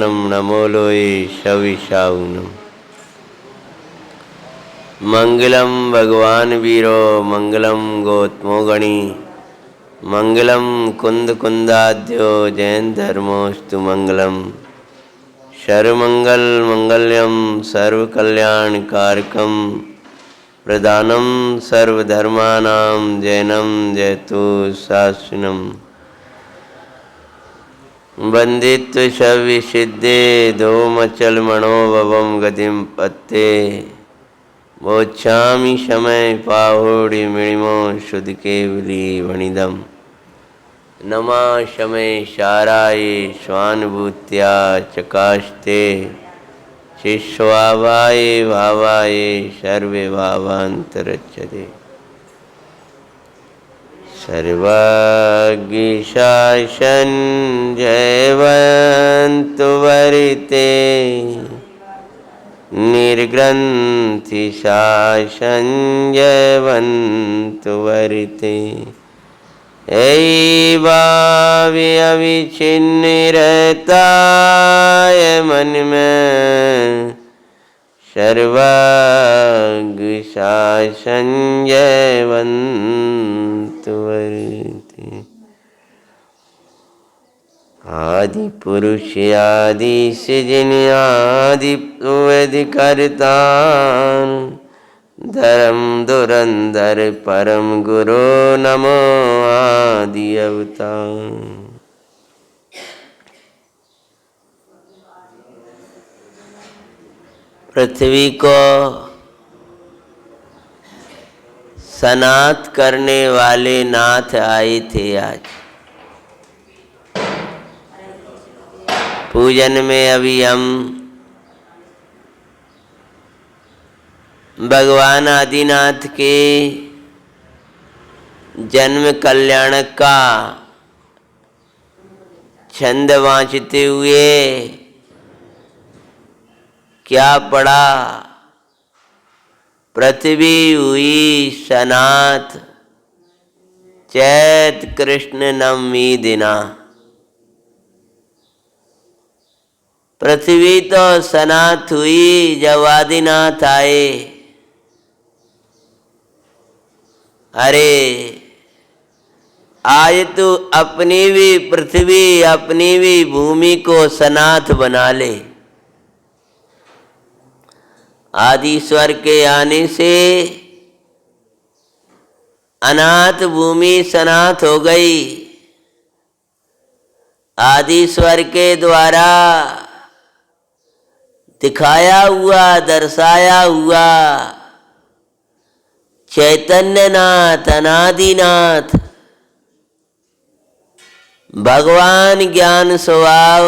मंगलम नमो लोए शविशाउनम। मंगलम भगवान वीरो मंगलम गौतमोगणी मंगलम कुंद कुंदाद्यो जैन धर्मोस्तु मंगलम। सर्वमंगल मंगल्यम सर्व कल्याण कारकम प्रदानम सर्वधर्मानां जैनम जयतु शास्त्रनम। वंदित्व शविसिद्धे दोमचल मनोभवम गतिम पत्ते मोक्षामि समय पाहुड़ी मिणिमो शुद्ध केवली वणिदम। नमा शमय शाराय स्वानुभूत्या चकास्ते शिष्वावाय भावाय सर्वे भावांतरच्यते। सर्वज्ञशासन जयवन्तु वरिते निर्ग्रंथि शासन जयवन्तु वरिते। भावी अविच्छिन्न रहता है मन में सर्वज्ञ शासन जयवन्तु वरिते। आदि पुरुष आदि सृजन आदि करता धर्म धुरंधर परम गुरु नमो आदि अवतार। पृथ्वी को सनात करने वाले नाथ आए थे आज पूजन में। अभी हम भगवान आदिनाथ के जन्म कल्याणक का छंद वांचते हुए क्या पढ़ा? पृथ्वी हुई सनात चैत कृष्ण नवमी दिना। पृथ्वी तो सनात हुई जब आदिनाथ आए। अरे आज तू अपनी भी पृथ्वी अपनी भी भूमि को सनात बना ले। आदिश्वर के आने से अनाथ भूमि सनात हो गई। आदिश्वर के द्वारा दिखाया हुआ दर्शाया हुआ चैतन्यनाथ अनादिनाथ भगवान ज्ञान स्वभाव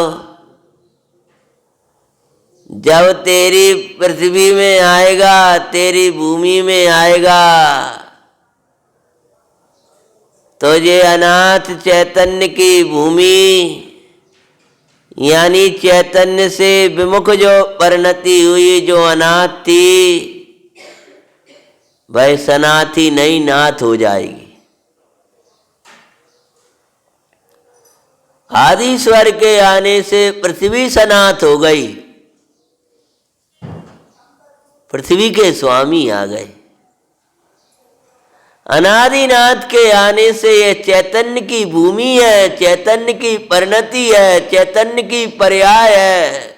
जब तेरी पृथ्वी में आएगा तेरी भूमि में आएगा तो ये अनाथ चैतन्य की भूमि यानी चैतन्य से विमुख जो परिणति हुई जो अनाथ थी वह सनाथी नई नाथ हो जाएगी। आदिश्वर के आने से पृथ्वी सनात हो गई। पृथ्वी के स्वामी आ गए। अनादिनाथ के आने से यह चैतन्य की भूमि है, चैतन्य की परिणति है, चैतन्य की पर्याय है,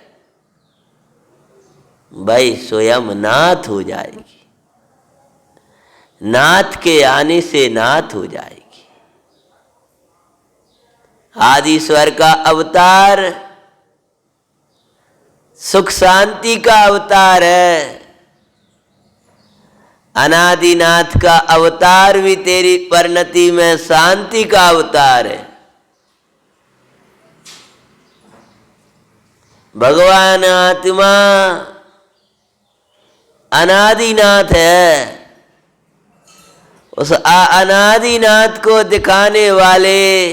भाई स्वयं नाथ हो जाएगी। नाथ के आने से नाथ हो जाएगी। आदिश्वर का अवतार सुख शांति का अवतार है। अनादिनाथ का अवतार भी तेरी परिणति में शांति का अवतार है। भगवान आत्मा अनादिनाथ है। उस अनादिनाथ को दिखाने वाले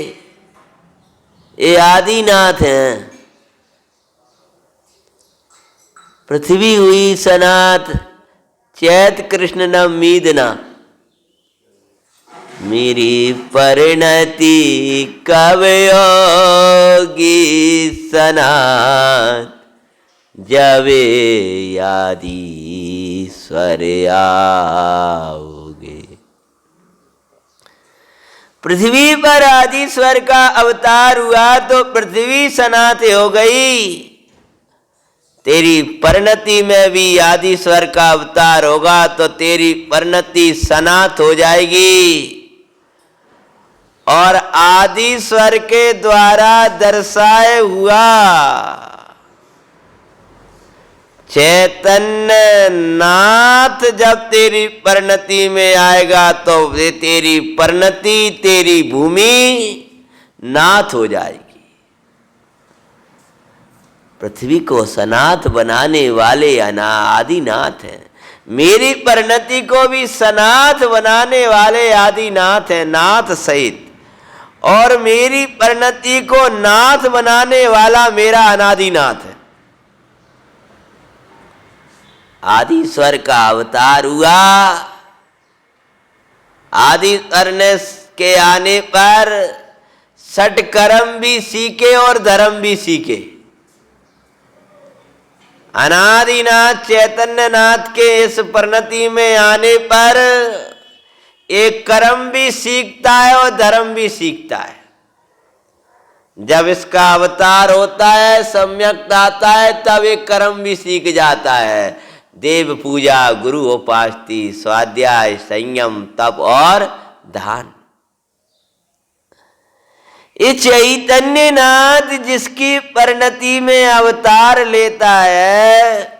ये आदिनाथ हैं। पृथ्वी हुई सनात चैत कृष्ण नवमी दिना। मेरी परिणति कब होगी सनाथ, जब आदिश्वर आओगे। पृथ्वी पर आदिश्वर का अवतार हुआ तो पृथ्वी सनाथ हो गई। तेरी परिणति में भी आदिश्वर का अवतार होगा तो तेरी परिणति सनाथ हो जाएगी। और आदिश्वर के द्वारा दर्शाए हुआ चैतन्य नाथ जब तेरी परिणति में आएगा तो तेरी परिणति, तेरी भूमि नाथ हो जाएगी। पृथ्वी को सनाथ बनाने वाले आदिनाथ हैं। मेरी परिणति को भी सनाथ बनाने वाले आदिनाथ हैं, नाथ सहित। और मेरी परिणति को नाथ बनाने वाला मेरा अनादिनाथ है। आदिश्वर का अवतार हुआ। आदिश्वर के आने पर षट कर्म भी सीखे और धर्म भी सीखे। अनादिनाथ चैतन्यनाथ के इस परिणति में आने पर एक कर्म भी सीखता है और धर्म भी सीखता है। जब इसका अवतार होता है, सम्यक आता है, तब एक कर्म भी सीख जाता है। देव पूजा, गुरु उपासती, स्वाध्याय, संयम, तप और दान। ये चैतन्यनाथ जिसकी परिणति में अवतार लेता है,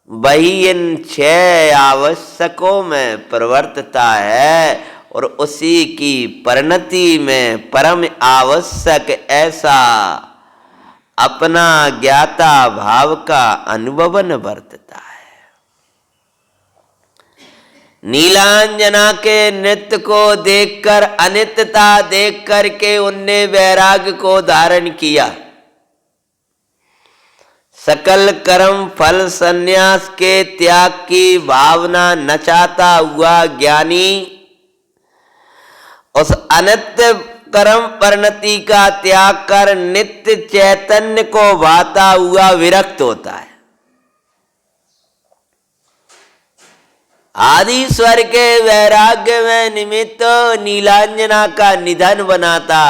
वही इन 6 आवश्यकों में प्रवर्तता है और उसी की परिणति में परम आवश्यक ऐसा अपना ज्ञाता भाव का अनुभवन बरतता है। नीलांजना के नृत्य को देखकर, अनित्यता देख करके उनने वैराग्य को धारण किया। सकल कर्म फल संन्यास के त्याग की भावना नचाता हुआ ज्ञानी उस अनित्य कर्म परिणति का त्याग कर नित्य चैतन्य को भाता हुआ विरक्त होता है। आदिश्वर के वैराग्य में निमित्त नीलांजना का निधन बनाता।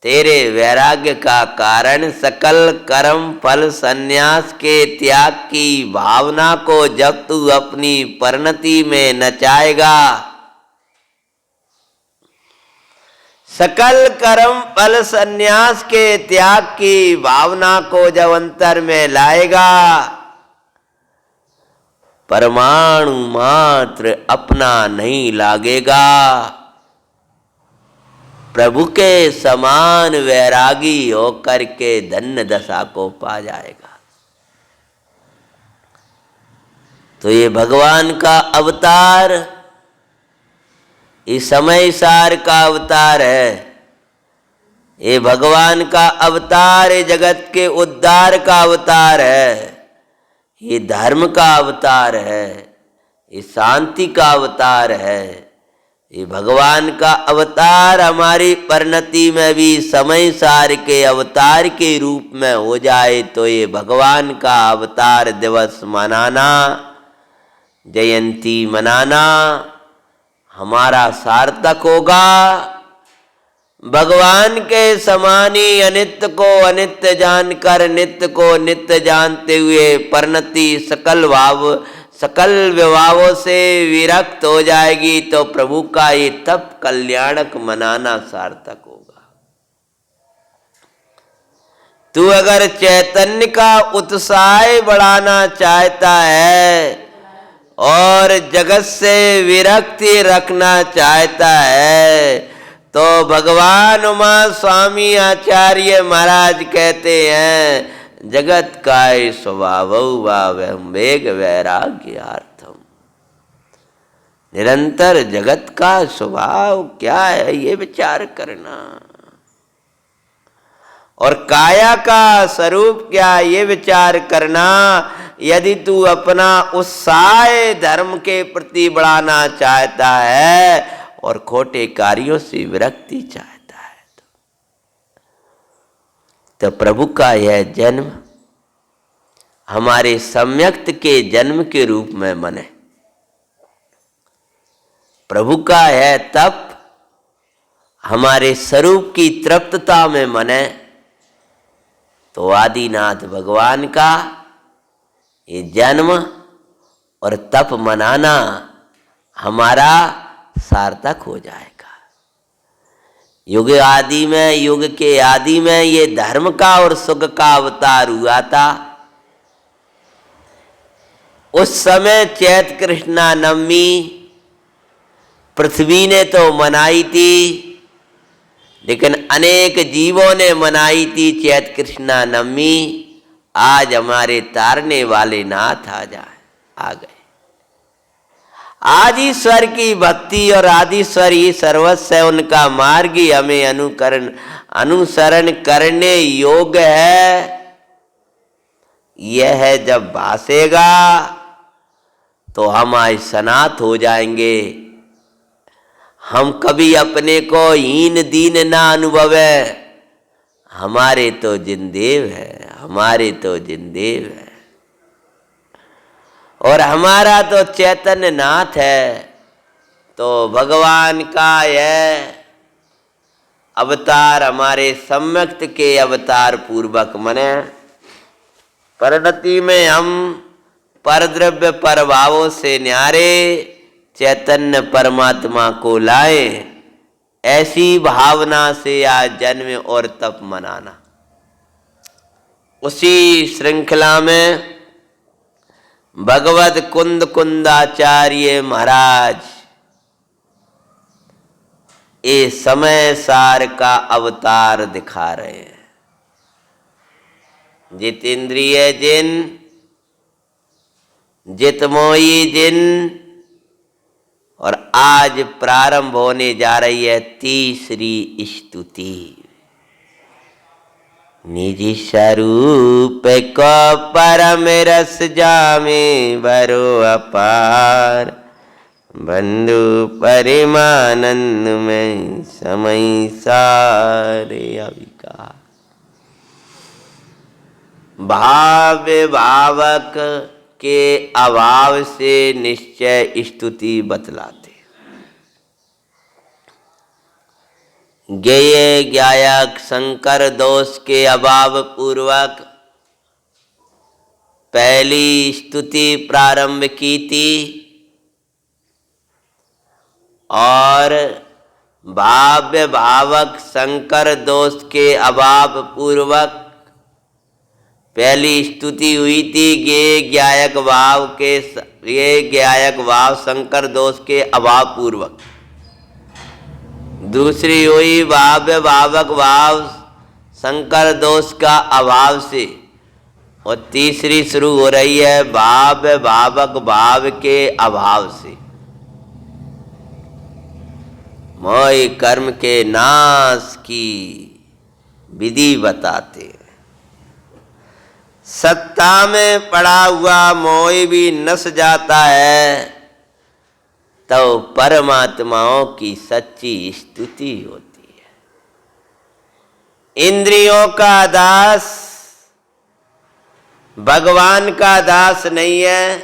तेरे वैराग्य का कारण सकल कर्म फल संन्यास के त्याग की भावना को जब तू अपनी परिणति में नचाएगा, सकल कर्म फल संन्यास के त्याग की भावना को जब अंतर में लाएगा, परमाणु मात्र अपना नहीं लागेगा। प्रभु के समान वैरागी होकर के धन्य दशा को पा जाएगा। तो ये भगवान का अवतार, ये समय सार का अवतार है। ये भगवान का अवतार, ये जगत के उद्धार का अवतार है। ये धर्म का अवतार है, ये शांति का अवतार है। ये भगवान का अवतार हमारी परिणति में भी समय सार के अवतार के रूप में हो जाए तो ये भगवान का अवतार दिवस मनाना, जयंती मनाना हमारा सार्थक होगा। भगवान के समानी अनित्य को अनित्य जानकर नित्य को नित्य जानते हुए परिणति सकल विभावों से विरक्त हो जाएगी तो प्रभु का ये तप कल्याणक मनाना सार्थक होगा। तू अगर चैतन्य का उत्साह बढ़ाना चाहता है और जगत से विरक्ति रखना चाहता है तो भगवान उमा स्वामी आचार्य महाराज कहते हैं, जगत का स्वभाव वेग वैराग्यार्थम। निरंतर जगत का स्वभाव क्या है ये विचार करना, और काया का स्वरूप क्या ये विचार करना। यदि तू अपना उत्साह धर्म के प्रति बढ़ाना चाहता है और खोटे कार्यों से विरक्ति चाहता है तो प्रभु का यह जन्म हमारे सम्यक्त के जन्म के रूप में मने। प्रभु का है तप हमारे स्वरूप की तृप्तता में मने। तो आदिनाथ भगवान का ये जन्म और तप मनाना हमारा सार्थक हो जाएगा। युग आदि में, युग के आदि में ये धर्म का और सुख का अवतार हुआ था। उस समय चैत कृष्णा नवमी पृथ्वी ने तो मनाई थी, लेकिन अनेक जीवों ने मनाई थी चैत कृष्णा नवमी। आज हमारे तारने वाले नाथ आ गए। आज ईश्वर की भक्ति और आदिश्वर ही सर्वस्व है, उनका मार्ग ही हमें अनुसरण करने योग्य है। यह जब भासेगा तो हम आज सनात हो जाएंगे। हम कभी अपने को हीन दीन ना अनुभवे। हमारे तो जिनदेव है, हमारे तो जिनदेव है और हमारा तो चैतन्य नाथ है। तो भगवान का यह अवतार हमारे सम्यक्त के अवतार पूर्वक मने। परिणति में हम परद्रव्य पर भावों से न्यारे चैतन्य परमात्मा को लाए। ऐसी भावना से आज जन्म और तप मनाना। उसी श्रृंखला में भगवत कुंदाचार्य महाराज ये समय सार का अवतार दिखा रहे हैं। जितेंद्रिय जिन, जितमोई जिन, और आज प्रारंभ होने जा रही है तीसरी स्तुति। निज स्वरूप को परम रस जामे बरो अपार, बंधु परिमानंद में समय सारे अविकार। भाव्य भावक के अभाव से निश्चय स्तुति बतलाते। ज्ञेय ज्ञायक शंकर दोष के अभाव पूर्वक पहली स्तुति प्रारंभ की थी और भाव्य भावक शंकर दोष के अभाव पूर्वक पहली स्तुति हुई थी। ये ज्ञायक भाव के, ये ज्ञायक भाव शंकर दोष के अभाव पूर्वक। दूसरी हुई भाव्य भावक भाव शंकर दोष का अभाव से, और तीसरी शुरू हो रही है भाव्य भावक भाव के अभाव से। मोह कर्म के नाश की विधि बताते। सत्ता में पड़ा हुआ मोह भी नस जाता है तो परमात्माओं की सच्ची स्तुति होती है। इंद्रियों का दास भगवान का दास नहीं है।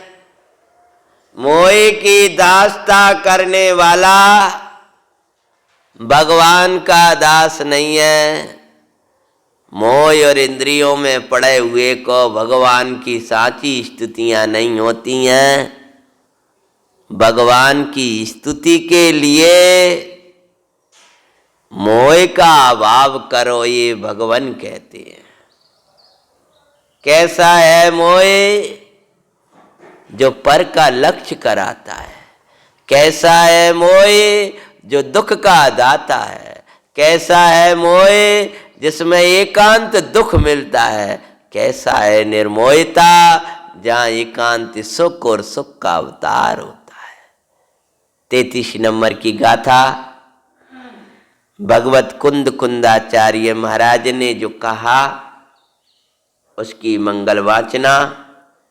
मोह की दासता करने वाला भगवान का दास नहीं है। मोह और इंद्रियों में पड़े हुए को भगवान की साची स्तुतियां नहीं होती हैं। भगवान की स्तुति के लिए मोह का अभाव करो, ये भगवान कहते हैं। कैसा है मोह? जो पर का लक्ष्य कराता है। कैसा है मोह? जो दुख का दाता है। कैसा है मोह? जिसमें एकांत दुख मिलता है। कैसा है निर्मोहिता? जहाँ एकांत सुख और सुख का अवतार होता है। 33 नंबर की गाथा भगवत कुंदाचार्य महाराज ने जो कहा उसकी मंगल वाचना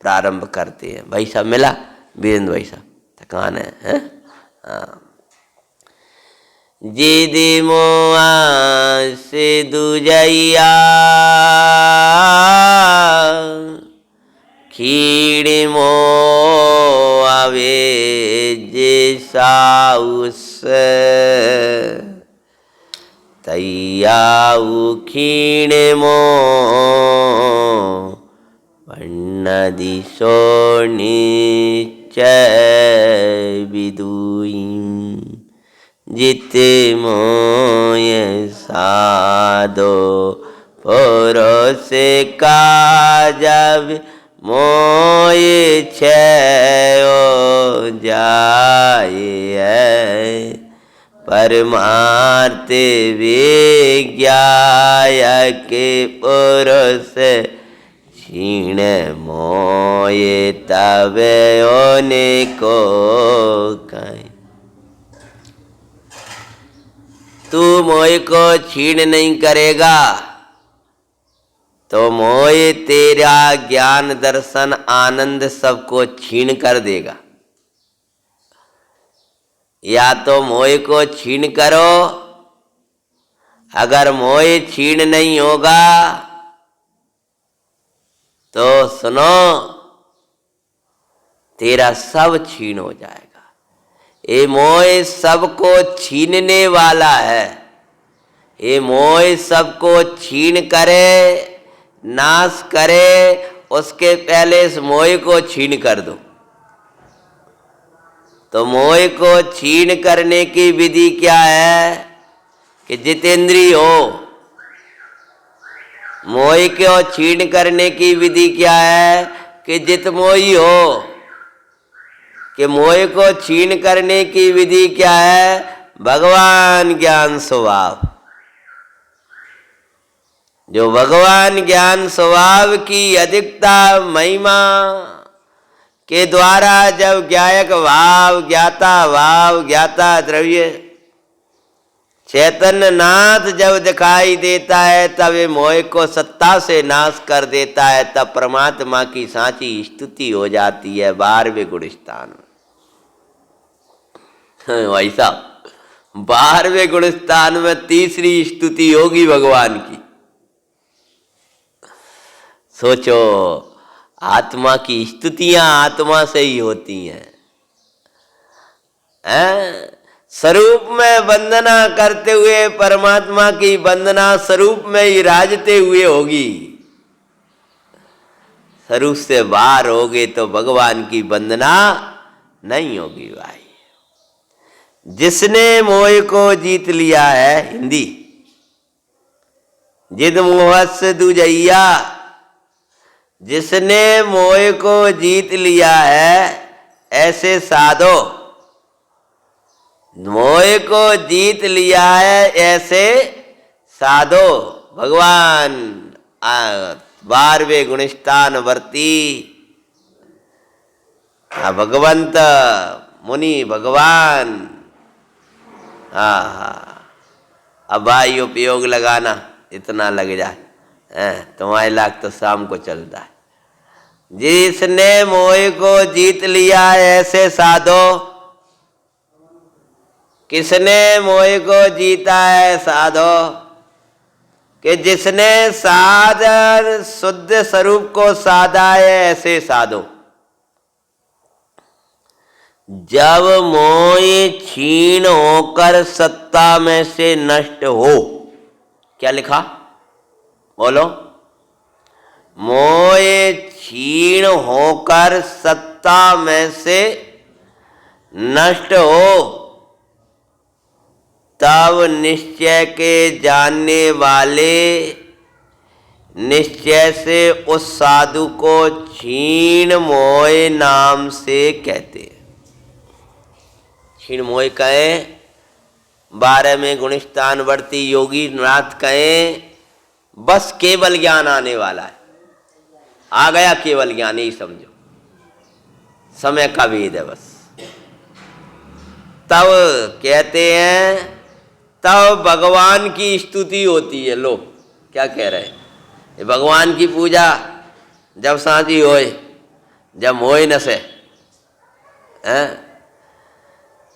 प्रारंभ करते हैं। भाई साहब मिला, वीरेंद्र भाई साहब थकान है? हाँ। जिदि मोआ से दुजैया खीण मोआवे जे साउस तैयाऊ खीण मो वन्नदिशो निश्चय विदुई जित मोय साधो परोसे काजब मोय छयो जाए परमार्थ विज्ञाय के पुरुष क्षीण मोय तवे ओने को कहीं। तू मोह को छीण नहीं करेगा तो मोह तेरा ज्ञान दर्शन आनंद सबको छीण कर देगा। या तो मोह को छीण करो, अगर मोह छीण नहीं होगा तो सुनो तेरा सब छीण हो जाएगा। ये मोह सबको छीनने वाला है। ये मोह सबको छीन करे, नाश करे, उसके पहले इस मोह को छीन कर दो। तो मोह को छीन करने की विधि क्या है कि जितेंद्रिय हो। मोह को छीन करने की विधि क्या है कि जितमोही हो। कि मोह को छीन करने की विधि क्या है? भगवान ज्ञान स्वभाव। जो भगवान ज्ञान स्वभाव की अधिकता महिमा के द्वारा जब ज्ञायक भाव, ज्ञाता द्रव्य चैतन्य नाथ जब दिखाई देता है तब ये मोह को सत्ता से नाश कर देता है। तब परमात्मा की सांची स्तुति हो जाती है 12वें गुण स्थान में। भाई साहब 12वें गुण स्थान में तीसरी स्तुति होगी भगवान की। सोचो, आत्मा की स्तुतियां आत्मा से ही होती हैं। स्वरूप में वंदना करते हुए परमात्मा की वंदना स्वरूप में ही राजते हुए होगी। स्वरूप से बाहर होगे तो भगवान की वंदना नहीं होगी भाई। जिसने मोह को जीत लिया है, हिंदी, जिद मोहस दुजैया, जिसने मोह को जीत लिया है ऐसे साधो। मोह को जीत लिया है ऐसे साधो। भगवान 12वें गुणस्थान वर्ती भगवंत मुनि भगवान। अब भाई उपयोग लगाना इतना लग जाए, तुम्हारे लाख तो शाम को चलता है। जिसने मोह को जीत लिया ऐसे साधो। किसने मोह को जीता है? साधो। कि जिसने साधन शुद्ध स्वरूप को साधा है ऐसे साधो। जब मोह क्षीण होकर सत्ता में से नष्ट हो, क्या लिखा बोलो? मोह क्षीण होकर सत्ता में से नष्ट हो तब निश्चय के जानने वाले निश्चय से उस साधु को क्षीण मोह नाम से कहते हैं। क्षीण मोह कहें, 12वें गुणस्थान वर्ती योगी नाथ कहें, बस केवल ज्ञान आने वाला है। आ गया केवल ज्ञान, ही समझो, समय का भेद है बस। तब कहते हैं, तब भगवान की स्तुति होती है। लोग क्या कह रहे हैं? भगवान की पूजा जब सांझी होए जब मोह न से।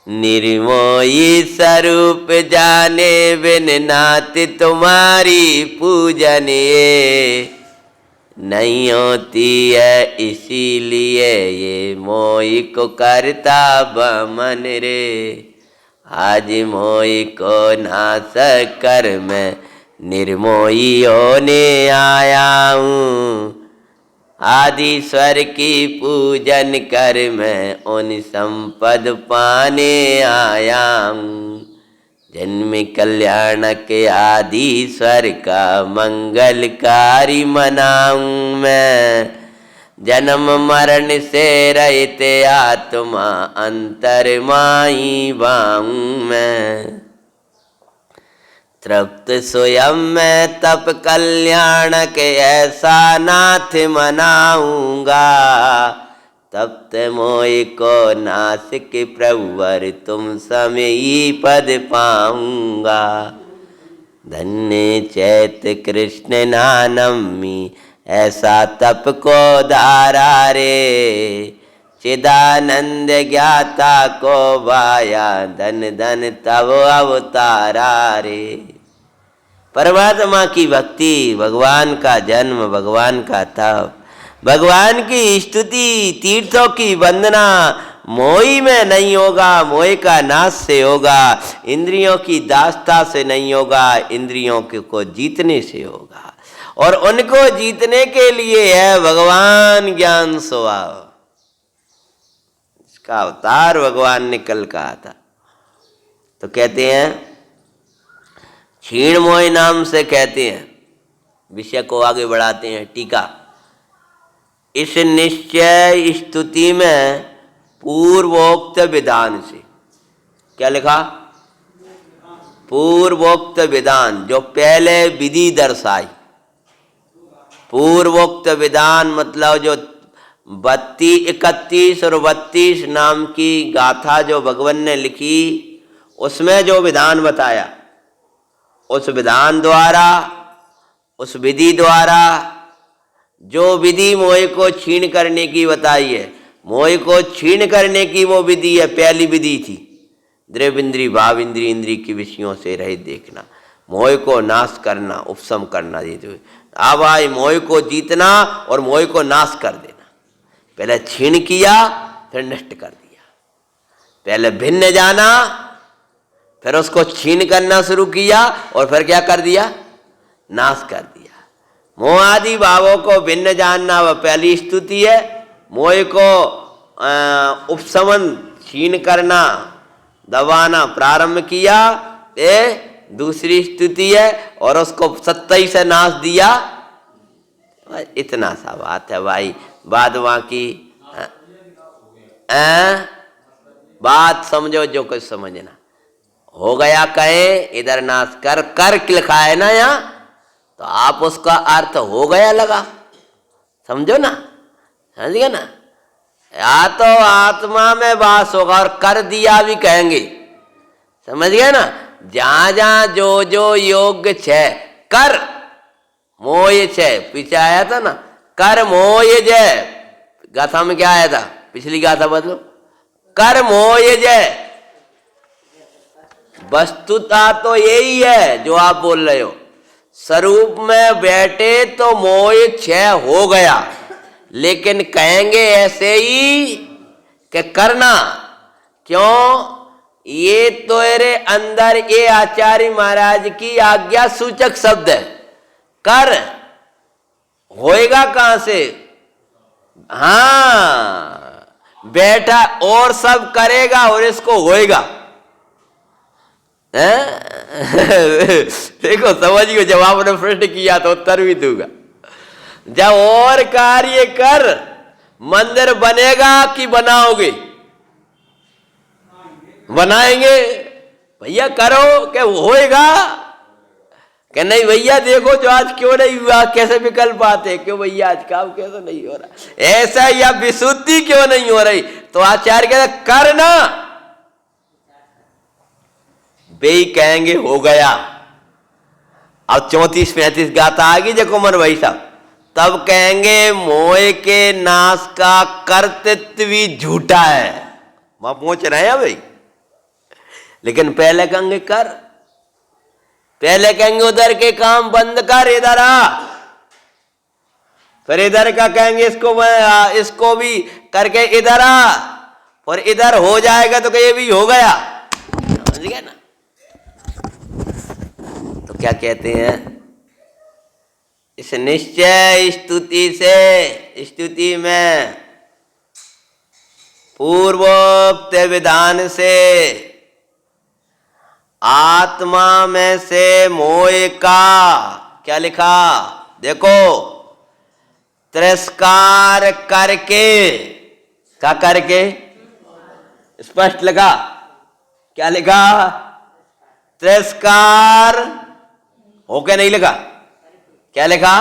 निर्मोही स्वरूप जाने बिन नाथ तुम्हारी पूजन ये नहीं होती है, इसीलिए ये मोही को करता बमन रे। आज मोही को नाश कर मैं निर्मोही होने आया हूँ। आदिश्वर की पूजन कर मैं उन संपद पाने आया हूँ। जन्म कल्याणक आदिश्वर का मंगलकारी मनाऊं मैं। जन्म मरण से रहित आत्मा अंतर्माई बाऊं मैं। तृप्त स्वयं मैं तप कल्याणक ऐसा नाथ मनाऊंगा। तप्त मोह को नासिक प्रभुवर तुम समय पद पाऊंगा। धन्य चैत कृष्ण नानम्मी ऐसा तप को धारा रे। चिदानंद ज्ञाता को वाया धन धन तव अवतारा रे। परमात्मा की भक्ति, भगवान का जन्म, भगवान का तप, भगवान की स्तुति, तीर्थों की वंदना मोही में नहीं होगा, मोह का नाश से होगा। इंद्रियों की दासता से नहीं होगा, इंद्रियों को जीतने से होगा। और उनको जीतने के लिए है भगवान ज्ञान स्वभाव। इसका अवतार भगवान ने कल कहा था। तो कहते हैं क्षीण मोह नाम से कहते हैं। विषय को आगे बढ़ाते हैं। टीका। इस निश्चय स्तुति में पूर्वोक्त विधान से, क्या लिखा? पूर्वोक्त विधान, जो पहले विधि दर्शाई। पूर्वोक्त विधान मतलब जो 32, 31 और 32 नाम की गाथा जो भगवान ने लिखी, उसमें जो विधान बताया, उस विधान द्वारा, उस विधि द्वारा, जो विधि मोह को छीण करने की बताई है। मोह को छीण करने की वो विधि है, पहली विधि थी द्रव्य इंद्री भाव इंद्री इंद्री की विषयों से रहित देखना, मोह को नाश करना, उपशम करना। ये अब आई मोह को जीतना और मोह को नाश कर देना। पहले छीण किया फिर नष्ट कर दिया। पहले भिन्न जाना फिर उसको छीन करना शुरू किया और फिर क्या कर दिया? नाश कर दिया। मोह आदि भावों को भिन्न जानना वह पहली स्तुति है। मोह को उपशमन छीन करना, दबाना प्रारंभ किया, ये दूसरी स्तुति है। और उसको सत्ताई से नाश दिया। इतना सा बात है भाई। बाद वहाँ की बात समझो जो कुछ समझना। हो गया कहे इधर नाश कर, कर लिखा है ना यहाँ, तो आप उसका अर्थ हो गया लगा, समझो ना, समझ गए ना। या तो आत्मा में वास होगा और कर दिया भी कहेंगे, समझ गए ना। जहां जहां जो जो योग्य छे कर मोह छे, पीछे आया था ना, कर मोह जय। गाथा में क्या आया था? पिछली गाथा बदलो, कर मोह जय। वस्तुता तो यही है जो आप बोल रहे हो। स्वरूप में बैठे तो मोह क्षय हो गया, लेकिन कहेंगे ऐसे ही कि करना क्यों? ये तेरे अंदर ये आचार्य महाराज की आज्ञा सूचक शब्द है। कर होएगा कहां से? हाँ, बैठा और सब करेगा और इसको होएगा। देखो समझिए, जब आपने प्रश्न किया तो उत्तर भी दूंगा। जब और कार्य कर, मंदिर बनेगा कि बनाओगे? बनाएंगे भैया, करो कि होएगा कि नहीं भैया? देखो जो आज क्यों नहीं हुआ, कैसे विकल्प आते, क्यों भैया आज काम कैसे नहीं हो रहा, ऐसा या विशुद्धि क्यों नहीं हो रही? तो आचार्य कहते करना, वे कहेंगे हो गया। अब 34-35 गाथा आ गई। देखो मन भाई साहब, तब कहेंगे मोह के नाश का कर्तृत्व भी झूठा है। वहां पहुंच रहे हैं भाई। लेकिन पहले कहेंगे कर, पहले कहेंगे उधर के काम बंद कर, इधर आ, फिर इधर का कहेंगे इसको भी करके इधर आ, और इधर हो जाएगा तो ये भी हो गया, समझ गए ना। तो क्या कहते हैं, इस निश्चय स्तुति से, स्तुति में पूर्वोक्त विधान से आत्मा में से मोह का क्या लिखा, देखो, तिरस्कार करके, क्या करके, स्पष्ट लगा, क्या लिखा, तिरस्कार होके नहीं लिखा, क्या लिखा,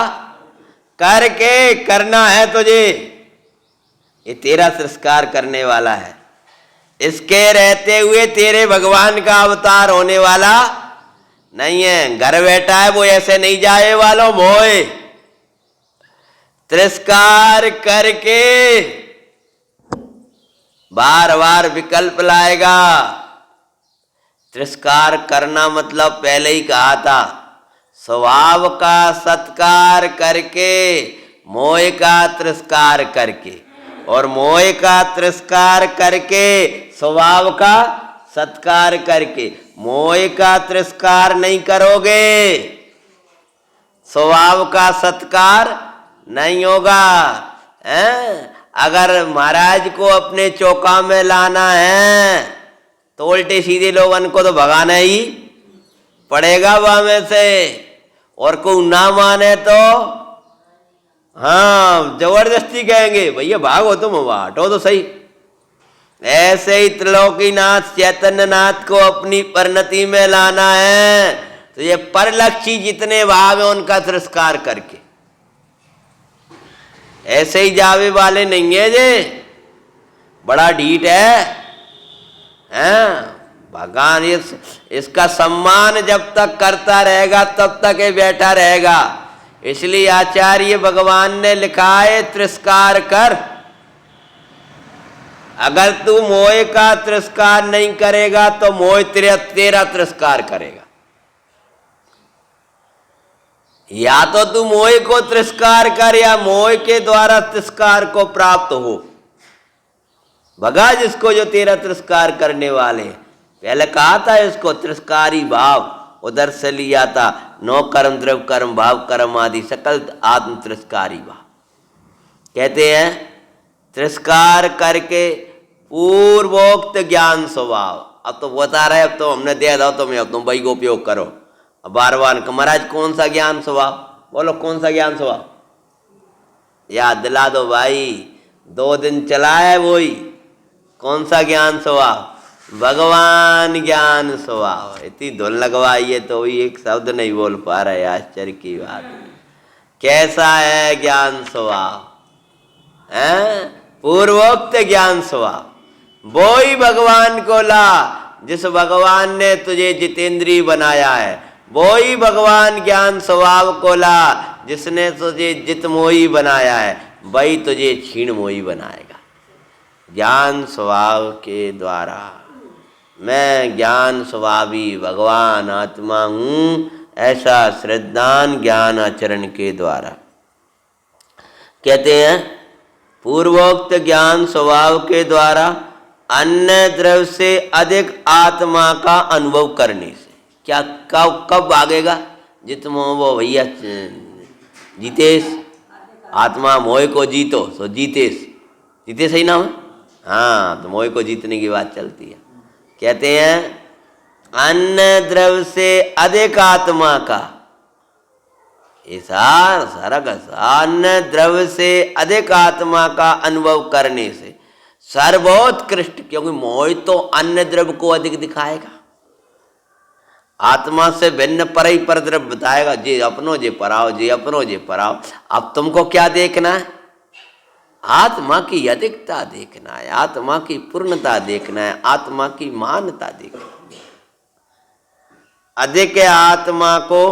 करके, करना है तुझे, ये तेरा तिरस्कार करने वाला है। इसके रहते हुए तेरे भगवान का अवतार होने वाला नहीं है। घर बैठा है वो ऐसे नहीं जाए वालों, मोए तिरस्कार करके बार बार विकल्प लाएगा। तिरस्कार करना मतलब पहले ही कहा था, स्वभाव का सत्कार करके, मोह का तिरस्कार करके, और मोह का तिरस्कार करके स्वभाव का सत्कार करके। मोह का तिरस्कार नहीं करोगे, स्वभाव का सत्कार नहीं होगा। अगर महाराज को अपने चौका में लाना है तो उल्टे सीधे लोगन को तो भगाना ही पड़ेगा वहां में से, और को ना माने तो हाँ जबरदस्ती कहेंगे भैया भागो तुम, हटो तो सही। ऐसे ही त्रिलोकीनाथ चैतन्य नाथ को अपनी परिणति में लाना है तो ये परलक्षी जितने भाव है उनका तिरस्कार करके, ऐसे ही जावे वाले नहीं है जे, बड़ा ढीठ है। भगवान इसका सम्मान जब तक करता रहेगा तब तक ये बैठा रहेगा। इसलिए आचार्य भगवान ने लिखा है तिरस्कार कर। अगर तू मोह का तिरस्कार नहीं करेगा तो मोह तेरा तिरस्कार करेगा। या तो तू मोह को तिरस्कार कर या मोह के द्वारा तिरस्कार को प्राप्त हो। भगा जिसको जो तेरा तिरस्कार करने वाले। पहले कहा था इसको तिरस्कारी भाव उधर से लिया था, नौ कर्म द्रव्य कर्म भाव कर्म आदि सकल आत्म तिरस्कारी भाव। कहते हैं तिरस्कार करके पूर्वोक्त ज्ञान स्वभाव। अब तो बता रहे, अब तो हमने दे दो तुम्हें, अब तुम वही का उपयोग करो। अब बार बार महाराज कौन सा ज्ञान स्वभाव, बोलो कौन सा ज्ञान स्वभाव, याद दिला दो भाई। 2 दिन चला है वही, कौन सा ज्ञान स्वभाव, भगवान ज्ञान स्वभाव। इतनी धुन लगवाई है तो भी एक शब्द नहीं बोल पा रहे, आश्चर्य की बात। कैसा है ज्ञान स्वभाव, है पूर्वोक्त ज्ञान स्वभाव। वो ही भगवान को ला जिस भगवान ने तुझे जितेंद्रीय बनाया है। वो ही भगवान ज्ञान स्वभाव को ला जिसने तुझे जितमोही बनाया है, वही तुझे क्षीण मोही बनाएगा। ज्ञान स्वभाव के द्वारा मैं ज्ञान स्वभावी भगवान आत्मा हूँ, ऐसा श्रद्धान ज्ञान आचरण के द्वारा। कहते हैं पूर्वोक्त ज्ञान स्वभाव के द्वारा अन्य द्रव्य से अधिक आत्मा का अनुभव करने से। क्या कब भागेगा, जितमोह वो भैया जीतेश, आत्मा मोह को जीतो सो जीतेश, जीतेश सही नाम है, हाँ तो मोह को जीतने की बात चलती है। कहते हैं अन्य द्रव्य से अधिक आत्मा का, सारा का अन्य द्रव्य से अधिक आत्मा का अनुभव करने से सर्वोत्कृष्ट, क्योंकि मोह तो अन्य द्रव्य को अधिक दिखाएगा, आत्मा से भिन्न पर ही पर द्रव्य बताएगा। जे अपनो जे पराओ, जे अपनो जे पराओ। अब तुमको क्या देखना है, आत्मा की अधिकता देखना है, आत्मा की पूर्णता देखना है, आत्मा की मान्यता देखना है। अधिक आत्मा को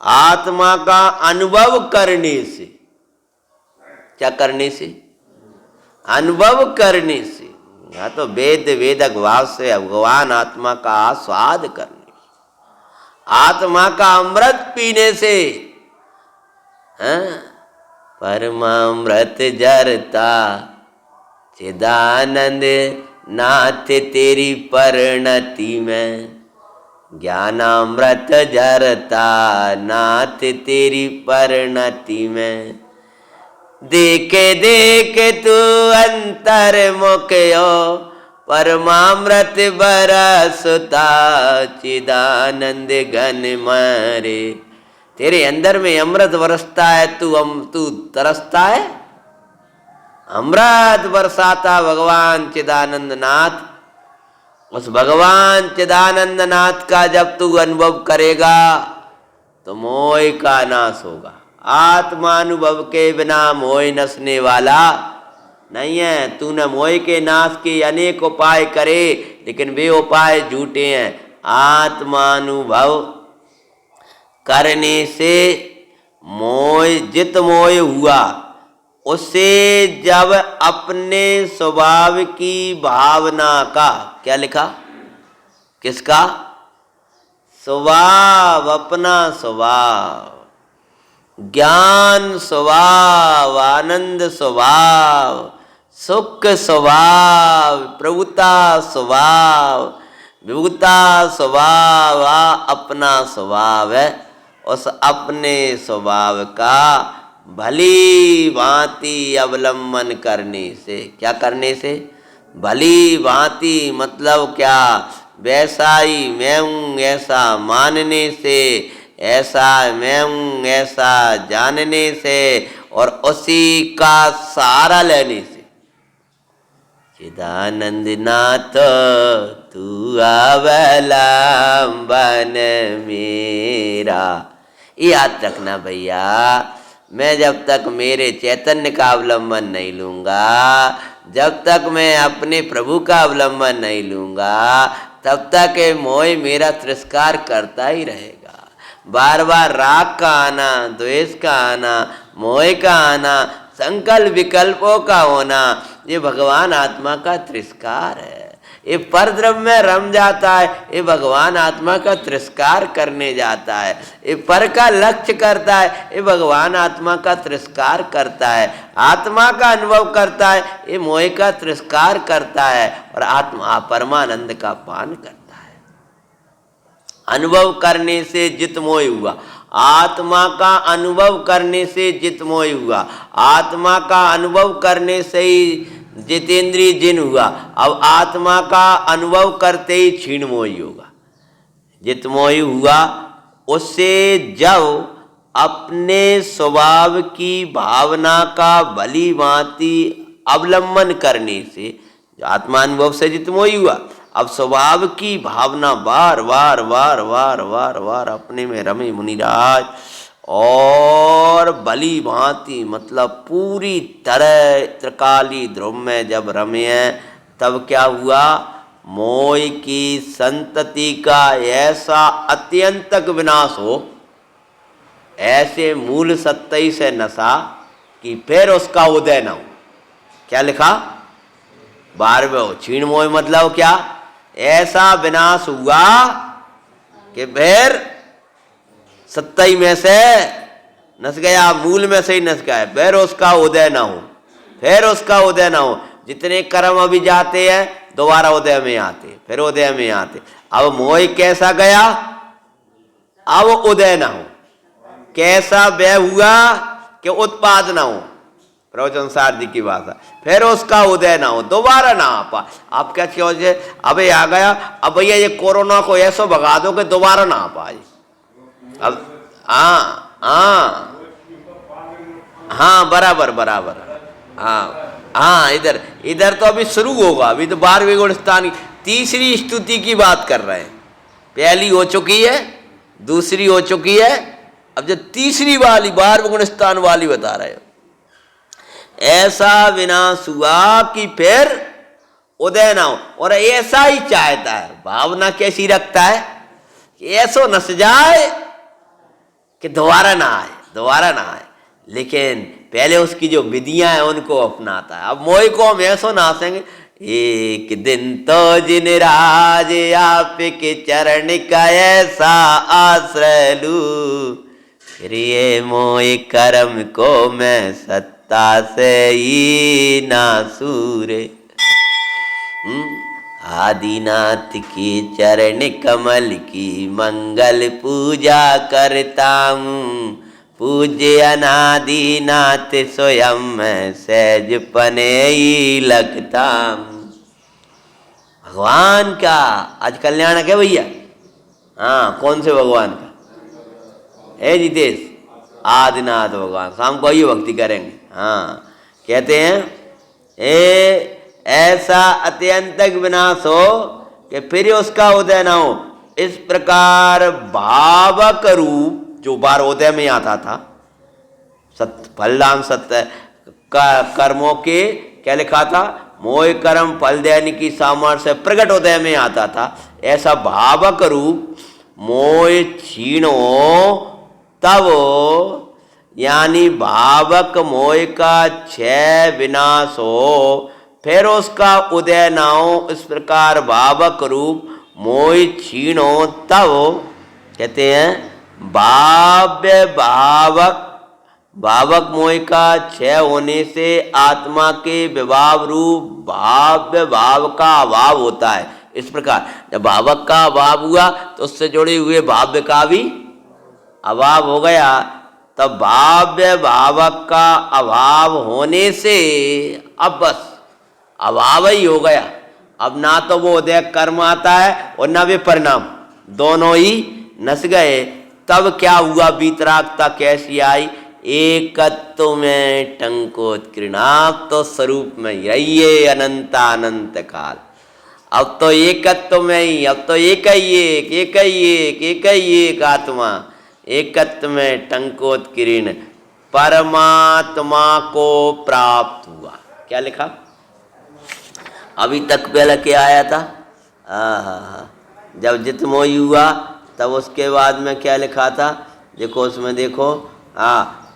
आत्मा का अनुभव करने से। क्या करने से? अनुभव करने से। या तो वेद वेदक भाव से भगवान आत्मा का आस्वाद करने से, आत्मा का अमृत पीने से। परमामृत जरता चिदानंद नाथ तेरी परिणति में, ज्ञानामृत जरता नाथ तेरी परिणति में। देखे देखे तू अंतर मुखयो, परमामृत बरसता चिदानंद घन मारे। तेरे अंदर में अमृत बरसता है, तू तरसता है। अमृत बरसाता भगवान चिदानंद नाथ। उस भगवान चिदानंद नाथ का जब तू अनुभव करेगा तो मोह का नाश होगा। आत्मानुभव के बिना मोह नसने वाला नहीं है। तूने मोह के नाश के अनेक उपाय करे, लेकिन वे उपाय झूठे हैं। आत्मानुभव करने से मोह, जित मोह हुआ उससे जब अपने स्वभाव की भावना का, क्या लिखा? किसका? स्वभाव, अपना स्वभाव, ज्ञान स्वभाव, आनंद स्वभाव, सुख स्वभाव, प्रभुता स्वभाव, विभुता स्वभाव, अपना स्वभाव है। उस अपने स्वभाव का भली भांति अवलंबन करने से। क्या करने से? भली भांति मतलब क्या? वैसा ही मैं हूँ ऐसा मानने से, ऐसा मैं हूँ ऐसा जानने से, और उसी का सहारा लेने से। चिदानंद नाथ तू अवलंबन मेरा। याद रखना भैया, मैं जब तक मेरे चैतन्य का अवलंबन नहीं लूँगा, जब तक मैं अपने प्रभु का अवलंबन नहीं लूँगा, तब तक ये मोह मेरा तिरस्कार करता ही रहेगा। बार बार राग का आना, द्वेष का आना, मोह का आना, संकल्प विकल्पों का होना, ये भगवान आत्मा का तिरस्कार है। ये परद्रव्य में रम जाता है, ये भगवान आत्मा का तिरस्कार करने जाता है। ये पर का लक्ष्य करता है, ये भगवान आत्मा का तिरस्कार करता है। आत्मा का अनुभव करता है, ये मोह का तिरस्कार करता है, और आत्मा परमानंद का पान करता है। अनुभव करने से जित मोह हुआ। आत्मा का अनुभव करने से जित मोह हुआ। आत्मा का अनुभव करने से ही जितेंद्रिय जिन हुआ। अब आत्मा का अनुभव करते ही क्षीण मोही होगा। जित मोही हुआ, उससे जब अपने स्वभाव की भावना का भली भांति अवलंबन करने से, आत्मानुभव से जित मोही हुआ, अब स्वभाव की भावना बार बार बार बार बार बार अपने में रमे मुनिराज, और भली भांति मतलब पूरी तरह त्रिकाली ध्रुव में जब रमे हैं, तब क्या हुआ? मोह की संतति का ऐसा अत्यंतक विनाश हो, ऐसे मूल सत्य से नशा कि फिर उसका उदय न हो। क्या लिखा? 12वें क्षीण मोह मतलब क्या? ऐसा विनाश हुआ कि फिर सत्य में से नस गया, मूल में से ही नस गया, फिर उसका उदय ना हो, फिर उसका उदय ना हो। जितने कर्म अभी जाते हैं दोबारा उदय में आते, फिर उदय में आते। अब मोह कैसा गया? अब उदय ना हो। कैसा व्यय हुआ कि उत्पाद ना हो, प्रवचन सार जी की भाषा, फिर उसका उदय ना हो, दोबारा ना आ पा। आप क्या चाहिए? अबे आ गया, अब भैया ये कोरोना को ऐसा भगा दो कि दोबारा ना आ पाए। अब हाँ बराबर बराबर, हाँ इधर इधर तो अभी शुरू होगा। अभी तो 12वें गुण स्थान की तीसरी स्तुति की बात कर रहे हैं। पहली हो चुकी है, दूसरी हो चुकी है, अब जो तीसरी वाली 12वें गुण स्थान वाली बता रहे हो। ऐसा विनाश हुआ कि फिर उदय ना हो, और ऐसा ही चाहता है। भावना कैसी रखता है कि ऐसो नस जाए कि दोबारा ना आए, दोबारा ना आए, लेकिन पहले उसकी जो विधियां हैं उनको अपनाता है। अब मोह को हम ऐसो नासेंगे, एक दिन तो जिन राज आपके चरण का ऐसा आश्रय लू, फिर ये मोह कर्म को मैं सत्ता से ही ना सूरे। आदिनाथ की चरण कमल की मंगल पूजा करता हूँ, पूज्य अनादिनाथ स्वयं मैं सहज पने ही लगता हूँ। भगवान का आज कल्याण है भैया? हाँ, कौन से भगवान का है जितेश? आदिनाथ भगवान। शाम को आइए भक्ति करेंगे। हाँ, कहते हैं ऐसा अत्यंतक विनाश हो कि फिर उसका उदय ना हो। इस प्रकार भावक रूप जो बार उदय में आता था, सत्य फलदान सत्य कर्मों के क्या लिखा था, मोह कर्म फल देने की सामर्थ्य प्रकट उदय में आता था, ऐसा भावक रूप मोह क्षीण हो तब, यानी भावक मोह का क्षय विनाश हो फिर उसका उदय ना हो। इस प्रकार भावक रूप मोह क्षीण हो तब कहते हैं भाव्य भावक मोह का क्षय होने से आत्मा के विभाव रूप भाव्य भाव का अभाव होता है। इस प्रकार जब भावक का अभाव हुआ तो उससे जुड़े हुए भाव्य का भी अभाव हो गया, तब भाव्य भावक का अभाव होने से अब बस अभाव ही हो गया। अब ना तो वो उदय कर्म आता है और ना वे परिणाम, दोनों ही नस गए। तब क्या हुआ, वीतरागता कैसी आई? एकत्व में टंकोत्कृणाप तो स्वरूप में यही अनंत काल। अब तो एकत्व में ही, अब तो एक ही एक आत्मा एकत्व में टंकोत्कीर्ण परमात्मा को प्राप्त हुआ। क्या लिखा? अभी तक पहले क्या आया था? जब जितमोही हुआ तब उसके बाद में क्या लिखा था? देखो उसमें देखो,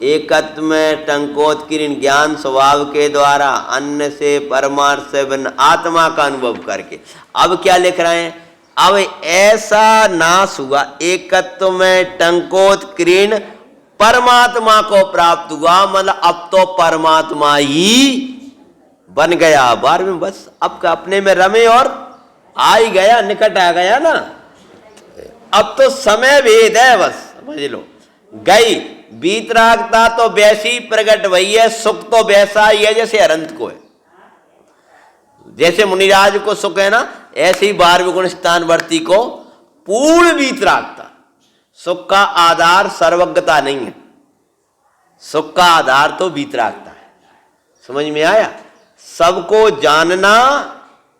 एकत्व में टंकोत्कीर्ण ज्ञान स्वभाव के द्वारा अन्य से परमार्थ से भिन्न आत्मा का अनुभव करके। अब क्या लिख रहे हैं? अब ऐसा नाश हुआ, एकत्व में टंकोत्कीर्ण परमात्मा को प्राप्त हुआ, मतलब अब तो परमात्मा ही बन गया। बार में बस अब का अपने में रमे और आ ही गया, निकट आ गया ना। अब तो समय भेद है, बस समझ लो। गई वीतरागता तो वैसी प्रकट वही है, सुख तो वैसा ही है जैसे अनंत को है। जैसे मुनिराज को सुख है ना, ऐसे ही 12वें गुण स्थानवर्ती को पूर्ण वीतरागता। सुख का आधार सर्वज्ञता नहीं है, सुख का आधार तो वीतरागता है। समझ में आया? सबको जानना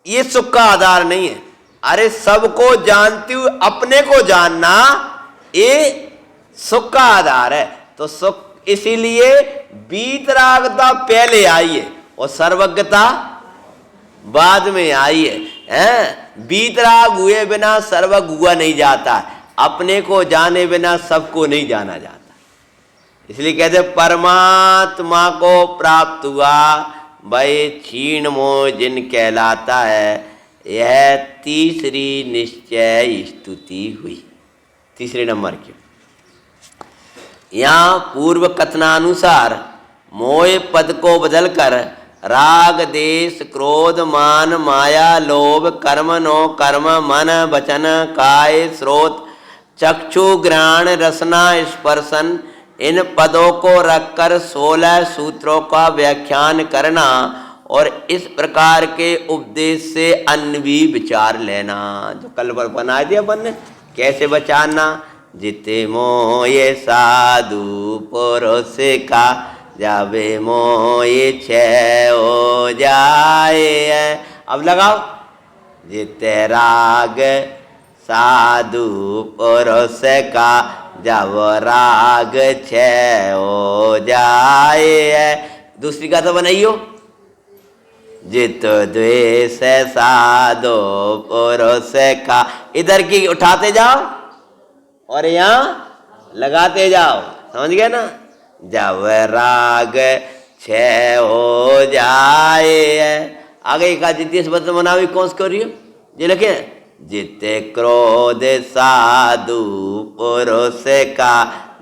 ये सुख का आधार नहीं है। अरे सबको जानती हुई अपने को जानना ये सुख का आधार है। तो सुख, इसीलिए वीतरागता पहले आई है और सर्वज्ञता बाद में आई है। वीतराग हुए बिना सर्वज्ञ हुआ नहीं जाता, अपने को जाने बिना सबको नहीं जाना जाता। इसलिए कहते परमात्मा को प्राप्त हुआ भाई क्षीण मोह जिन कहलाता है। यह तीसरी निश्चय स्तुति हुई, तीसरे नंबर की। यहाँ पूर्व कथनानुसार मोह पद को बदलकर राग देश क्रोध मान माया लोभ कर्म नो कर्म मन वचन काय स्रोत चक्षु घ्राण रसना स्पर्शन, इन पदों को रखकर 16 सूत्रों का व्याख्यान करना और इस प्रकार के उपदेश से अन्य भी विचार लेना। जो कल पर बना दिया अपन ने, कैसे बचाना? जिते मोये साधु पुरुष का जावे मोये क्षय हो जाए। अब लगाओ, जिते राग साधु पुरुष का जब राग क्षय हो जाए। दूसरी का तो बनाइयो, जित द्वेष साधु पुरुष का। इधर की उठाते जाओ और यहाँ लगाते जाओ, समझ गए ना। जब राग क्षय हो जाए, आगे का जितिस बदल मनावी कौन से रही हो ये लिखे, जिते क्रोध साधु पुरुष का,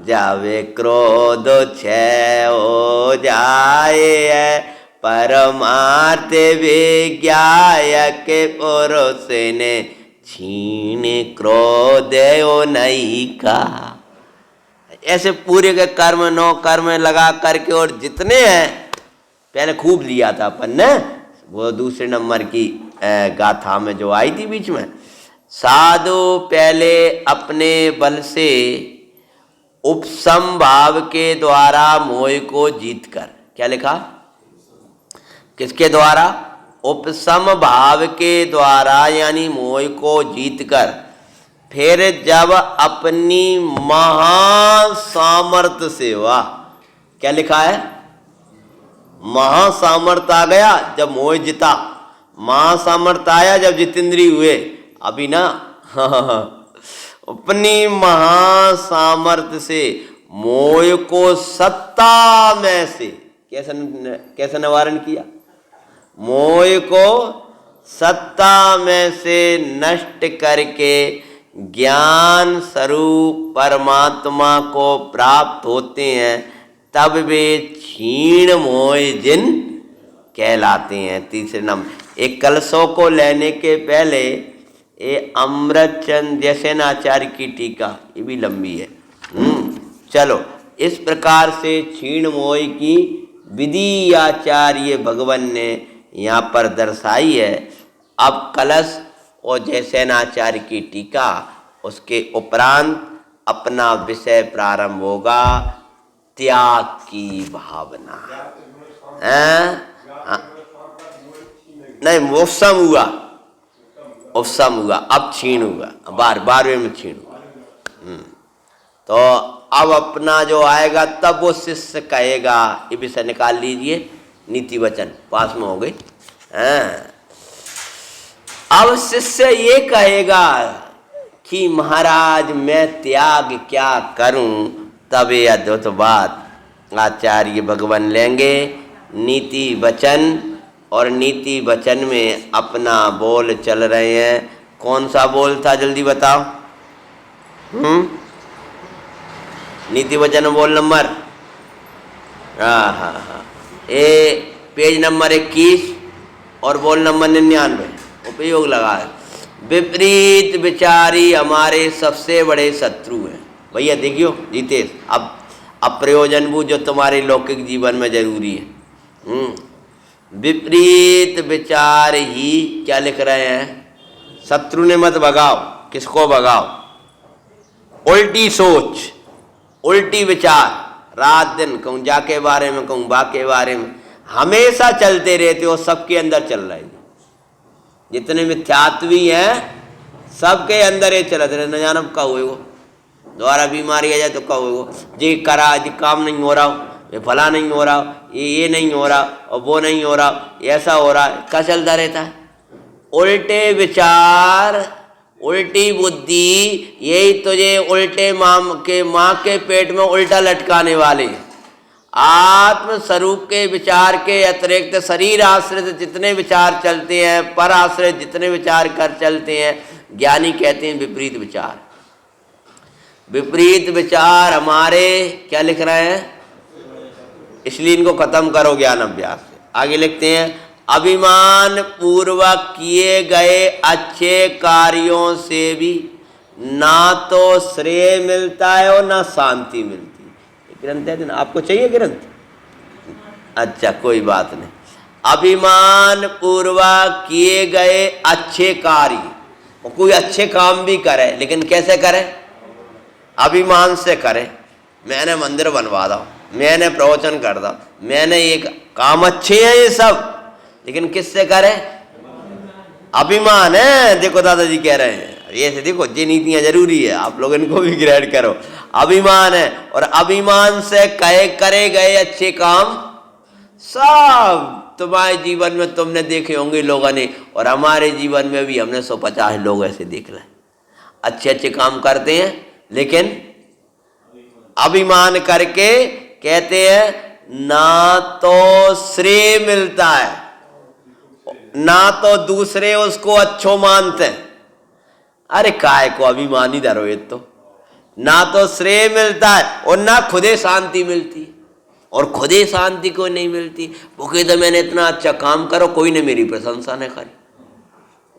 जावे क्रोध क्षय हो जाए, परमार्थ विज्ञायक पुरुष ने छीन क्रोध नहीं का। ऐसे पूरे के कर्म 9 कर्म लगा करके, और जितने हैं पहले खूब लिया था अपन ने, वो दूसरे नंबर की गाथा में जो आई थी बीच में, साधु पहले अपने बल से उपसम भाव के द्वारा मोह को जीत कर, क्या लिखा, किसके द्वारा, उपसम भाव के द्वारा यानी मोह को जीत कर, फिर जब अपनी महासामर्थ्य से, वाह क्या लिखा है, महासामर्थ्य आ गया जब मोह जिता, महासामर्थ्य आया जब जितेंद्री हुए, अभी ना अपनी महासामर्थ्य से मोह को सत्ता में से कैसे निवारण किया, मोह को सत्ता में से नष्ट करके ज्ञान स्वरूप परमात्मा को प्राप्त होते हैं, तब वे क्षीण मोह जिन कहलाते हैं। तीसरे नंबर, एक कलशों को लेने के पहले ये अमृतचंद जैसेनाचार्य की टीका, ये भी लंबी है। चलो, इस प्रकार से क्षीण मोह की विधि आचार्य भगवान ने यहाँ पर दर्शाई है। अब कलश और जैसेनाचार्य की टीका, उसके उपरांत अपना विषय प्रारंभ होगा, त्याग की भावना। नहीं, उपसम हुआ, उपसम हुआ, अब क्षीण हुआ, 12वें में क्षीण हुआ। तो अब अपना जो आएगा तब वो शिष्य कहेगा, ये विषय निकाल लीजिए, नीति वचन पास में हो गई। अब शिष्य ये कहेगा कि महाराज मैं त्याग क्या करूं, तब ये अद्भुत बात आचार्य भगवान लेंगे नीति वचन, और नीति वचन में अपना बोल चल रहे हैं। कौन सा बोल था जल्दी बताओ। नीति वचन बोल नंबर, हाँ, ये पेज नंबर 21 और बोल नंबर 99 उपयोग लगा है। विपरीत विचारी हमारे सबसे बड़े शत्रु हैं। भैया देखियो जीतेश, अब अप्रयोजन वो जो तुम्हारे लौकिक जीवन में जरूरी है। विपरीत विचार ही क्या लिख रहे हैं, शत्रु ने मत भगाओ, किसको भगाओ, उल्टी सोच, उल्टी विचार, रात दिन कहूँ जा के बारे में, कहूँ बा के बारे में, हमेशा चलते रहते हो, सबके अंदर चल रहे हैं। जितने मिथ्यात्वी हैं सबके अंदर ये चलत रहे, न जानब का हुए वो दोबारा बीमारी आ जाए तो कहो वो जी करा, जी काम नहीं हो रहा, ये फला नहीं हो रहा, ये नहीं हो रहा, और वो नहीं हो रहा, ऐसा हो रहा है, क्या चलता रहता है। उल्टे विचार, उल्टी बुद्धि, यही तुझे उल्टे माँ के पेट में उल्टा लटकाने वाले। आत्म स्वरूप के विचार के अतिरिक्त शरीर आश्रित जितने विचार चलते हैं, पर आश्रित जितने विचार कर चलते हैं, ज्ञानी कहते हैं विपरीत विचार। विपरीत विचार हमारे क्या लिख रहे हैं, इसलिए इनको खत्म करो ज्ञान अभ्यास से। आगे लिखते हैं, अभिमान पूर्वक किए गए अच्छे कार्यों से भी ना तो श्रेय मिलता है और ना शांति मिलती है। ग्रंथ है ना, आपको चाहिए ग्रंथ? अच्छा कोई बात नहीं। अभिमान पूर्वक किए गए अच्छे कार्य, कोई अच्छे काम भी करे लेकिन कैसे करे, अभिमान से करे। मैंने मंदिर बनवा दो, मैंने प्रवचन कर दो, मैंने एक काम अच्छे हैं ये सब, लेकिन किससे करे, अभिमान है। देखो दादाजी कह रहे हैं ये से, देखो ये नीतियां जरूरी है, आप लोग इनको भी ग्रहण करो। अभिमान है, और अभिमान से करे गए अच्छे काम सब तुम्हारे जीवन में तुमने देखे होंगे लोगों ने, और हमारे जीवन में भी हमने 150 लोग ऐसे देख रहे हैं, अच्छे अच्छे काम करते हैं लेकिन अभिमान करके कहते हैं ना तो श्रेय मिलता है, ना तो दूसरे उसको अच्छो मानते हैं। अरे काय को अभिमानी धरो, ये तो ना तो श्रेय मिलता है और ना खुदे शांति मिलती है, और खुदे शांति को नहीं मिलती। वो कहते मैंने इतना अच्छा काम करो, कोई ने मेरी प्रशंसा नहीं करी,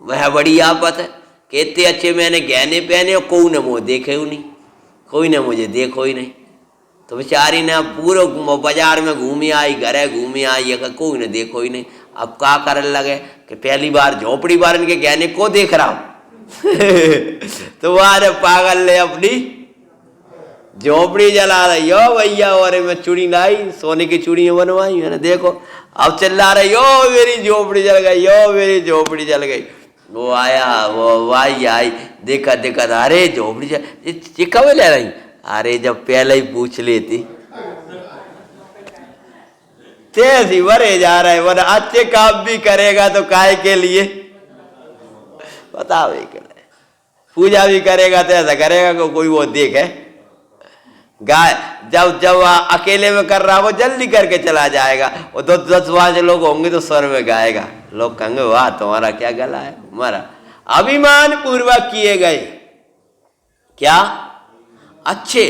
वह बड़ी आफत है। कहते अच्छे मैंने गहने पहने और कोई ने मुझे देखे ही नहीं, कोई ने मुझे देखो ही नहीं। तो बेचारी ने अब पूरे बाजार में घूमी आई, घरे घूमी आई, कोई ने देखो ही नहीं। अब क्या करने लगे कि पहली बार झोपड़ी बार इनके गहने को देख रहा हूं तुम्हारे पागल ने अपनी झोपड़ी जला रही हो भैया, और मैं चूड़ी लाई, सोने की चूड़ियां बनवाई मैंने, देखो अब चिल्ला रही हो मेरी झोपड़ी जल गई, हो मेरी झोपड़ी जल गई। वो आया, वो भाई आई, देखा देखा, अरे झोपड़ी ये कब ले रही? अरे जब पहले ही पूछ लेती। तेजी भरे जा रहे, वरना अच्छे काम भी करेगा तो काय के लिए बताओ, पूजा भी करेगा तो ऐसा करेगा कि कोई वो देखे। गाय जब जब अकेले में कर रहा वो जल्दी करके चला जाएगा, वो तो 10-5 लोग होंगे तो स्वर में गाएगा, लोग कहेंगे वाह तुम्हारा क्या गला है। हमारा अभिमान पूर्वक किए गए क्या अच्छे,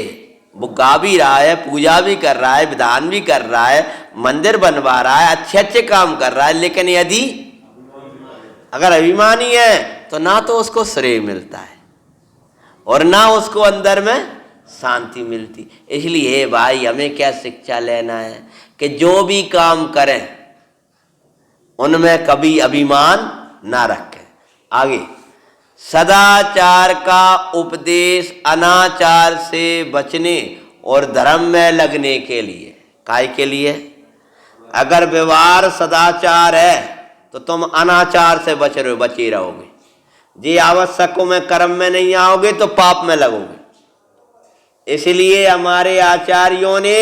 वो गा भी रहा है, पूजा भी कर रहा है, विधान भी कर रहा है, मंदिर बनवा रहा है, अच्छे अच्छे काम कर रहा है, लेकिन यदि अगर अभिमानी है तो ना तो उसको श्रेय मिलता है और ना उसको अंदर में शांति मिलती। इसलिए भाई हमें क्या शिक्षा लेना है कि जो भी काम करें उनमें कभी अभिमान ना रखें। आगे, सदाचार का उपदेश अनाचार से बचने और धर्म में लगने के लिए। काय के लिए? अगर व्यवहार सदाचार है तो तुम अनाचार से बचे रहोगे, जी आवश्यकों में कर्म में नहीं आओगे तो पाप में लगोगे। इसलिए हमारे आचार्यों ने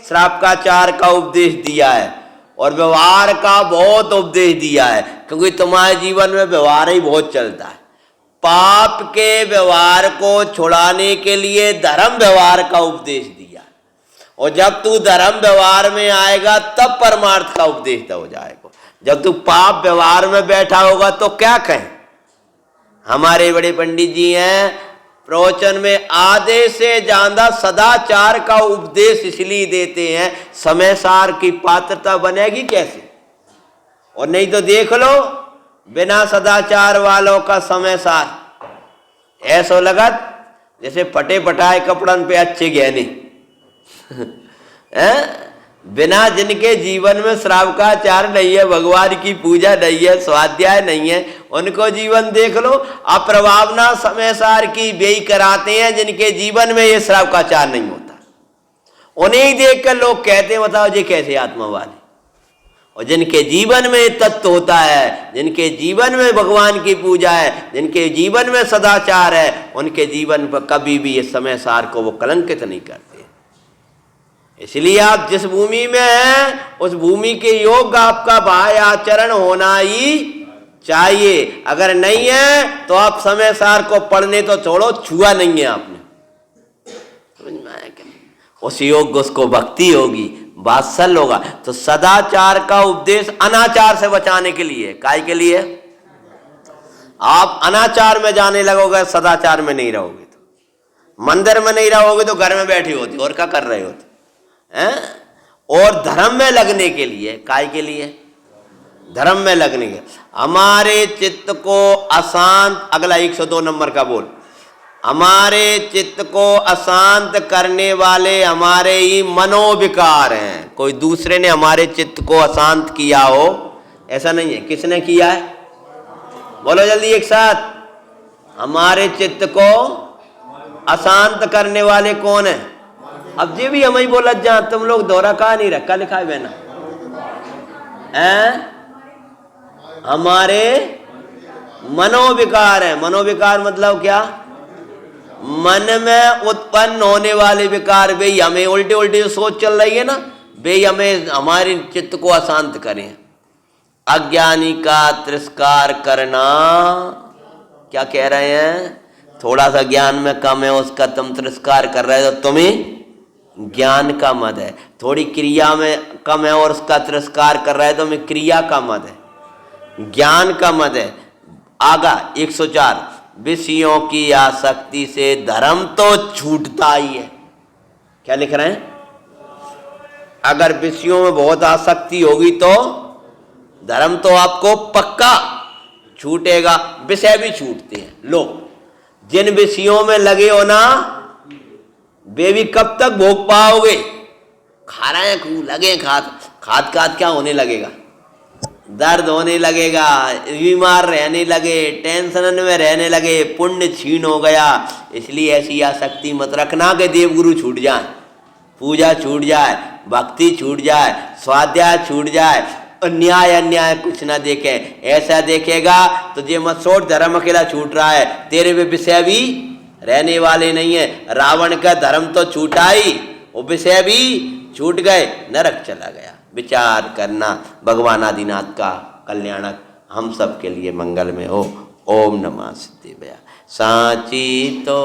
श्रावकाचार का उपदेश दिया है और व्यवहार का बहुत उपदेश दिया है, क्योंकि तुम्हारे जीवन में व्यवहार ही बहुत चलता है। पाप के व्यवहार को छुड़ाने के लिए धर्म व्यवहार का उपदेश दिया, और जब तू धर्म व्यवहार में आएगा तब परमार्थ का उपदेश हो जाएगा। जब तू पाप व्यवहार में बैठा होगा तो क्या कहें? हमारे बड़े पंडित जी हैं, प्रवचन में आधे से ज्यादा सदाचार का उपदेश इसलिए देते हैं, समय सार की पात्रता बनेगी कैसे। और नहीं तो देख लो बिना सदाचार वालों का समय सार ऐसा लगत जैसे फटे फटाए कपड़न पे अच्छे गहने बिना जिनके जीवन में श्रावकाचार नहीं है, भगवान की पूजा नहीं है, स्वाध्याय नहीं है, उनको जीवन देख लो। अप्रभावना समय सार की बेई कराते हैं जिनके जीवन में ये श्रावकाचार नहीं होता। उन्हें देखकर लोग कहते हैं बताओ जी कैसे आत्मा वाले। और जिनके जीवन में तत्व होता है, जिनके जीवन में भगवान की पूजा है, जिनके जीवन में सदाचार है, उनके जीवन पर कभी भी ये समय सार को वो कलंकित नहीं करते। इसलिए आप जिस भूमि में हैं उस भूमि के योग्य आपका बाह्य आचरण होना ही चाहिए। अगर नहीं है तो आप समय सार को पढ़ने तो छोड़ो, छुआ नहीं है आपने, समझ में आया क्या? उस योग्य उसको भक्ति होगी, वात्सल्य होगा। तो सदाचार का उपदेश अनाचार से बचाने के लिए। काय के लिए? आप अनाचार में जाने लगोगे, सदाचार में नहीं रहोगे, तो मंदिर में नहीं रहोगे तो घर में बैठी होती और क्या कर रहे होते हैं? और धर्म में लगने के लिए। काय के लिए? धर्म में लगने के। हमारे चित्त को अशांत, अगला 102 नंबर का बोल, हमारे चित्त को अशांत करने वाले हमारे ही मनोविकार हैं। कोई दूसरे ने हमारे चित्त को अशांत किया हो ऐसा नहीं है। किसने किया है? बोलो जल्दी एक साथ। हमारे चित्त को अशांत करने वाले कौन है? अब ये भी हम ही बोला जा, तुम लोग दोहरा कहा नहीं रखा लिखा है बहना हैं? हमारे मनोविकार है। मनोविकार मतलब क्या? मन में उत्पन्न होने वाले विकार। भाई हमें उल्टे उल्टे जो सोच चल रही है ना, भाई हमें हमारे चित्त को अशांत करें। अज्ञानी का तिरस्कार करना, क्या कह रहे हैं? थोड़ा सा ज्ञान में कम है उसका तुम तिरस्कार कर रहे हो, तुम्हें ज्ञान का मद है। थोड़ी क्रिया में कम है और उसका तिरस्कार कर रहा है तो मैं क्रिया का मद है, ज्ञान का मद है। आगा 104, विषयों की आसक्ति से धर्म तो छूटता ही है। क्या लिख रहे हैं? अगर विषयों में बहुत आसक्ति होगी तो धर्म तो आपको पक्का छूटेगा। विषय भी छूटते हैं। लो, जिन विषयों में लगे हो ना, वे भी कब तक भोग पाओगे? खा रहे हैं खूब, लगे खाद खाद क्या होने लगेगा? दर्द होने लगेगा, बीमार रहने लगे, टेंशन में रहने लगे, पुण्य छीन हो गया। इसलिए ऐसी आसक्ति मत रखना कि देवगुरु छूट जाए, पूजा छूट जाए, भक्ति छूट जाए, स्वाध्याय छूट जाए, न्याय अन्याय कुछ ना देखे। ऐसा देखेगा तो जे मसोट धर्म अकेला छूट रहा है, तेरे में विषय भी रहने वाले नहीं है। रावण का धर्म तो छूटा ही, वो विषय भी छूट गए, नरक चला गया। विचार करना। भगवान आदिनाथ का कल्याणक हम सब के लिए मंगल में हो। ओम नमः सिद्धिव्या। साची तो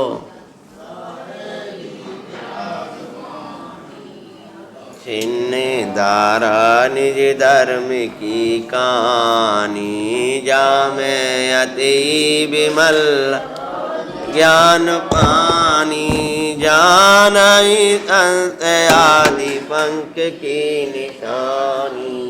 छिन्ने दारा निज धर्म की कहानी, जामे अति विमल ज्ञान पानी, जानई अंत आदि पंख की निशानी।